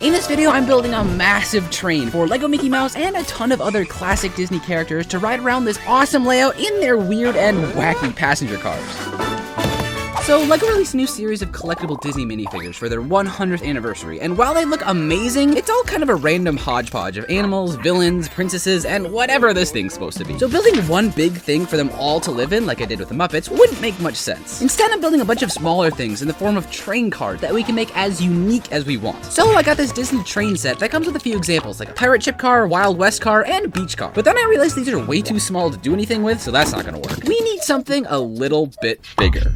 In this video, I'm building a massive train for LEGO Mickey Mouse and a ton of other classic Disney characters to ride around this awesome layout in their weird and wacky passenger cars. So, LEGO released a new series of collectible Disney minifigures for their 100th anniversary, and while they look amazing, it's all kind of a random hodgepodge of animals, villains, princesses, and whatever this thing's supposed to be. So building one big thing for them all to live in, like I did with the Muppets, wouldn't make much sense. Instead, I'm building a bunch of smaller things in the form of train cars that we can make as unique as we want. So I got this Disney train set that comes with a few examples, like a pirate ship car, Wild West car, and a beach car. But then I realized these are way too small to do anything with, so that's not gonna work. We need something a little bit bigger.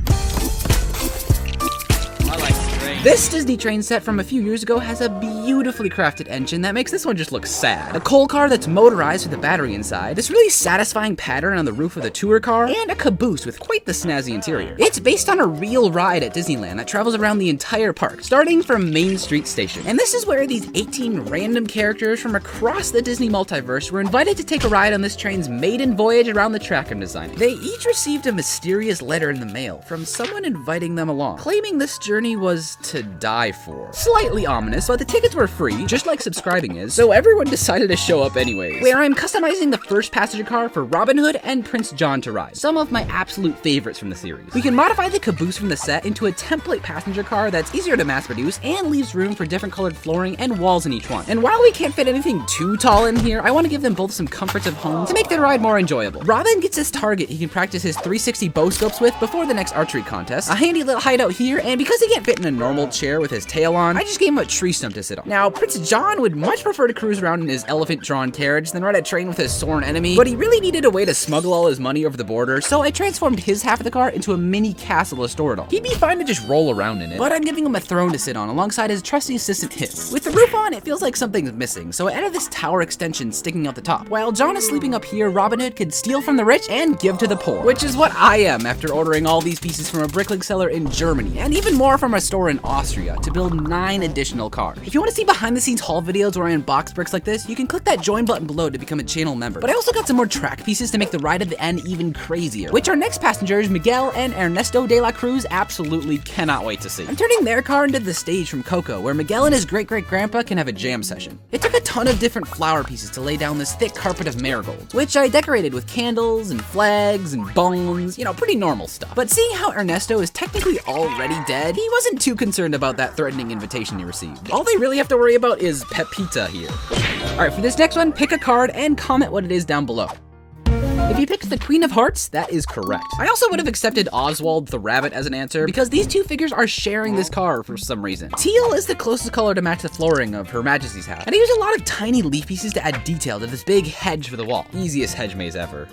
This Disney train set from a few years ago has a beautifully crafted engine that makes this one just look sad. A coal car that's motorized with a battery inside, this really satisfying pattern on the roof of the tour car, and a caboose with quite the snazzy interior. It's based on a real ride at Disneyland that travels around the entire park, starting from Main Street Station. And this is where these 18 random characters from across the Disney multiverse were invited to take a ride on this train's maiden voyage around the track I'm designing. They each received a mysterious letter in the mail from someone inviting them along, claiming this journey was to die for. Slightly ominous, but the tickets were free, just like subscribing is, so everyone decided to show up anyways. Where I'm customizing the first passenger car for Robin Hood and Prince John to ride, some of my absolute favorites from the series. We can modify the caboose from the set into a template passenger car that's easier to mass produce and leaves room for different colored flooring and walls in each one. And while we can't fit anything too tall in here, I want to give them both some comforts of home to make their ride more enjoyable. Robin gets his target he can practice his 360 bow scopes with before the next archery contest, a handy little hideout here, and because he can't fit in a normal chair with his tail on, I just gave him a tree stump to sit on. Now, Prince John would much prefer to cruise around in his elephant-drawn carriage than ride a train with his sworn enemy, but he really needed a way to smuggle all his money over the border, so I transformed his half of the car into a mini castle to store it all. He'd be fine to just roll around in it, but I'm giving him a throne to sit on alongside his trusty assistant Hiss. With the roof on, it feels like something's missing, so I added this tower extension sticking out the top. While John is sleeping up here, Robin Hood could steal from the rich and give to the poor, which is what I am after ordering all these pieces from a bricklink seller in Germany, and even more from a store in Austria to build 9 additional cars. If you want to see behind the scenes haul videos where I unbox bricks like this, you can click that join button below to become a channel member. But I also got some more track pieces to make the ride at the end even crazier, which our next passengers, Miguel and Ernesto de la Cruz, absolutely cannot wait to see. I'm turning their car into the stage from Coco, where Miguel and his great-great-grandpa can have a jam session. It took a ton of different flower pieces to lay down this thick carpet of marigolds, which I decorated with candles and flags and bones, you know, pretty normal stuff. But seeing how Ernesto is technically already dead, he wasn't too concerned about that threatening invitation he received. All they really have to worry about is Pepita here. Alright, for this next one, pick a card and comment what it is down below. If you picked the Queen of Hearts, that is correct. I also would have accepted Oswald the Rabbit as an answer because these two figures are sharing this car for some reason. Teal is the closest color to match the flooring of Her Majesty's hat, and I used a lot of tiny leaf pieces to add detail to this big hedge for the wall. Easiest hedge maze ever.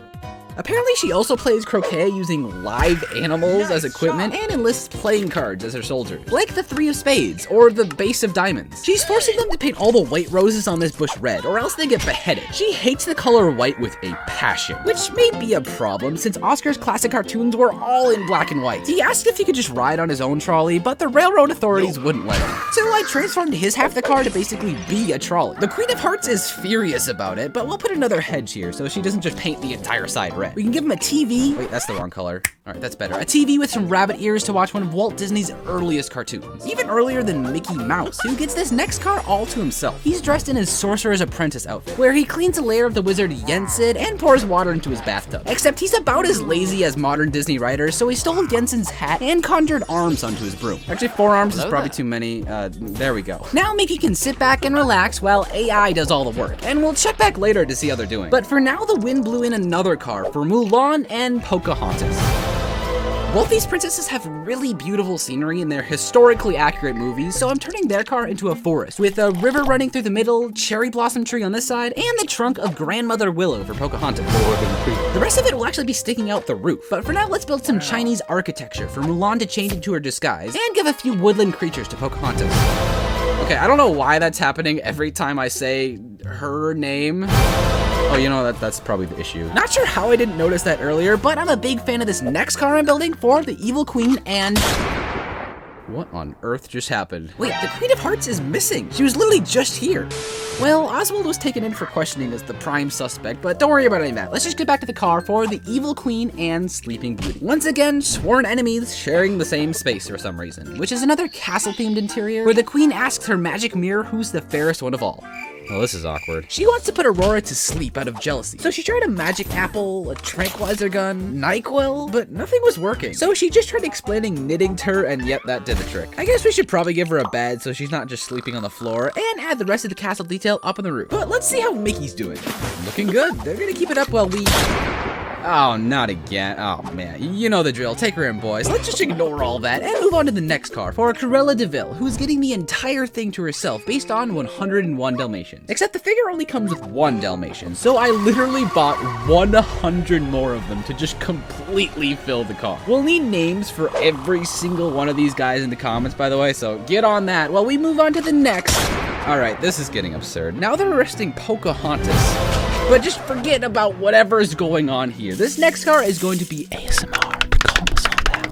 Apparently, she also plays croquet using live animals as equipment and enlists playing cards as her soldiers, like the 3 of spades or the base of diamonds. She's forcing them to paint all the white roses on this bush red, or else they get beheaded. She hates the color white with a passion, which may be a problem since Oscar's classic cartoons were all in black and white. He asked if he could just ride on his own trolley, but the railroad authorities wouldn't let him. So I transformed his half the car to basically be a trolley. The Queen of Hearts is furious about it, but we'll put another hedge here so she doesn't just paint the entire side red. We can give him a TV. Wait, that's the wrong color. All right, that's better. A TV with some rabbit ears to watch one of Walt Disney's earliest cartoons. Even earlier than Mickey Mouse, who gets this next car all to himself. He's dressed in his Sorcerer's Apprentice outfit, where he cleans a lair of the wizard Yensid and pours water into his bathtub. Except he's about as lazy as modern Disney writers, so he stole Yensid's hat and conjured arms onto his broom. Actually, 4 arms is probably too many. There we go. Now Mickey can sit back and relax while AI does all the work, and we'll check back later to see how they're doing. But for now, the wind blew in another car for Mulan and Pocahontas. Both these princesses have really beautiful scenery in their historically accurate movies, so I'm turning their car into a forest, with a river running through the middle, cherry blossom tree on this side, and the trunk of Grandmother Willow for Pocahontas. The rest of it will actually be sticking out the roof, but for now let's build some Chinese architecture for Mulan to change into her disguise, and give a few woodland creatures to Pocahontas. Okay, I don't know why that's happening every time I say her name. Oh, you know, that's probably the issue. Not sure how I didn't notice that earlier, but I'm a big fan of this next car I'm building for the Evil Queen and... What on earth just happened? Wait, the Queen of Hearts is missing. She was literally just here. Well, Oswald was taken in for questioning as the prime suspect, but don't worry about any of that. Let's just get back to the car for the Evil Queen and Sleeping Beauty. Once again, sworn enemies sharing the same space for some reason, which is another castle-themed interior where the queen asks her magic mirror who's the fairest one of all. Well, this is awkward. She wants to put Aurora to sleep out of jealousy. So she tried a magic apple, a tranquilizer gun, NyQuil, but nothing was working. So she just tried explaining knitting to her, and yep, that did the trick. I guess we should probably give her a bed so she's not just sleeping on the floor, and add the rest of the castle detail up on the roof. But let's see how Mickey's doing. Looking good. They're gonna keep it up while we... Oh, not again. Oh, man. You know the drill. Take her in, boys. Let's just ignore all that and move on to the next car for Cruella de Vil, who's getting the entire thing to herself based on 101 Dalmatians. Except the figure only comes with 1 Dalmatian, so I literally bought 100 more of them to just completely fill the car. We'll need names for every single one of these guys in the comments, by the way, so get on that while we move on to the next. All right, this is getting absurd. Now they're arresting Pocahontas. But just forget about whatever is going on here. This next car is going to be ASMR, but calm us all down.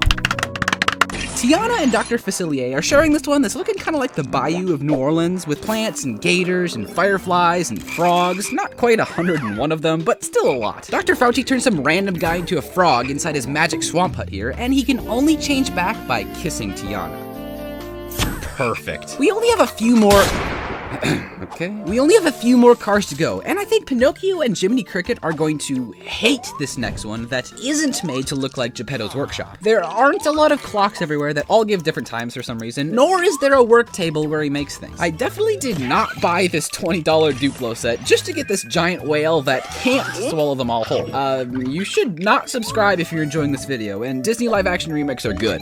Tiana and Dr. Facilier are sharing this one that's looking kind of like the Bayou of New Orleans with plants and gators and fireflies and frogs. Not quite 101 of them, but still a lot. Dr. Fauci turned some random guy into a frog inside his magic swamp hut here, and he can only change back by kissing Tiana. Perfect. We only have a few more... Okay. We only have a few more cars to go, and I think Pinocchio and Jiminy Cricket are going to hate this next one that isn't made to look like Geppetto's workshop. There aren't a lot of clocks everywhere that all give different times for some reason, nor is there a work table where he makes things. I definitely did not buy this $20 Duplo set just to get this giant whale that can't swallow them all whole. You should not subscribe if you're enjoying this video, and Disney live-action remakes are good.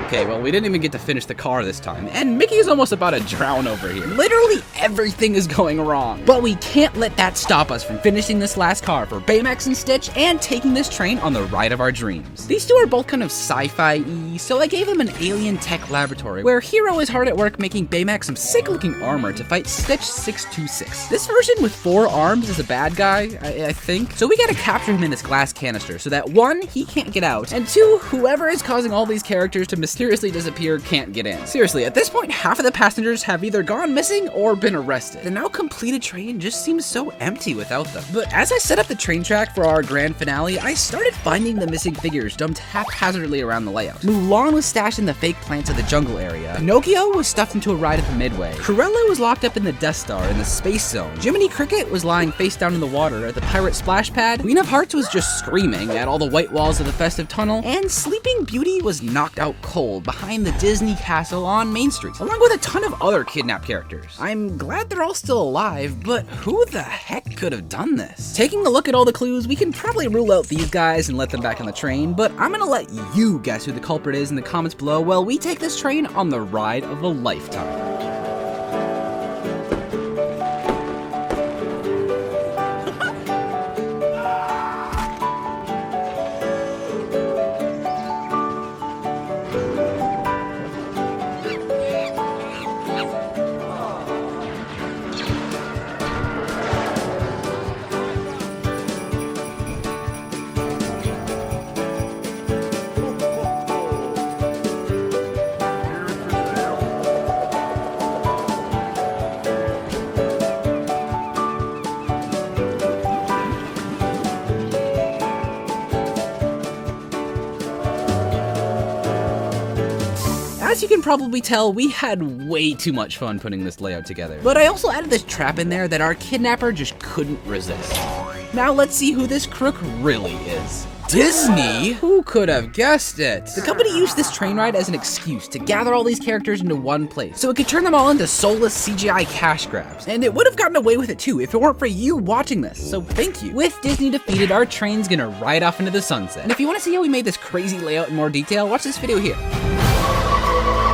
Okay, well, we didn't even get to finish the car this time, and Mickey is almost about to drown over here. Literally everything is going wrong. But we can't let that stop us from finishing this last car for Baymax and Stitch and taking this train on the ride of our dreams. These two are both kind of sci-fi-y, so I gave them an alien tech laboratory where Hero is hard at work making Baymax some sick-looking armor to fight Stitch 626. This version with 4 arms is a bad guy, I think. So we gotta capture him in this glass canister so that 1, he can't get out, and 2, whoever is causing all these characters to mysteriously disappear can't get in. Seriously, at this point, half of the passengers have either gone missing or been arrested. The now completed train just seems so empty without them. But as I set up the train track for our grand finale, I started finding the missing figures dumped haphazardly around the layout. Mulan was stashed in the fake plants of the jungle area. Pinocchio was stuffed into a ride at the midway. Cruella was locked up in the Death Star in the space zone. Jiminy Cricket was lying face down in the water at the pirate splash pad. Queen of Hearts was just screaming at all the white walls of the festive tunnel. And Sleeping Beauty was knocked out cold behind the Disney castle on Main Street, along with a ton of other kidnapped characters. I'm glad they're all still alive, but who the heck could have done this? Taking a look at all the clues, we can probably rule out these guys and let them back on the train, but I'm gonna let you guess who the culprit is in the comments below while we take this train on the ride of a lifetime. As you can probably tell, we had way too much fun putting this layout together. But I also added this trap in there that our kidnapper just couldn't resist. Now let's see who this crook really is. Disney? Who could have guessed it? The company used this train ride as an excuse to gather all these characters into one place, so it could turn them all into soulless CGI cash grabs. And it would have gotten away with it too if it weren't for you watching this, so thank you. With Disney defeated, our train's gonna ride off into the sunset. And if you want to see how we made this crazy layout in more detail, watch this video here.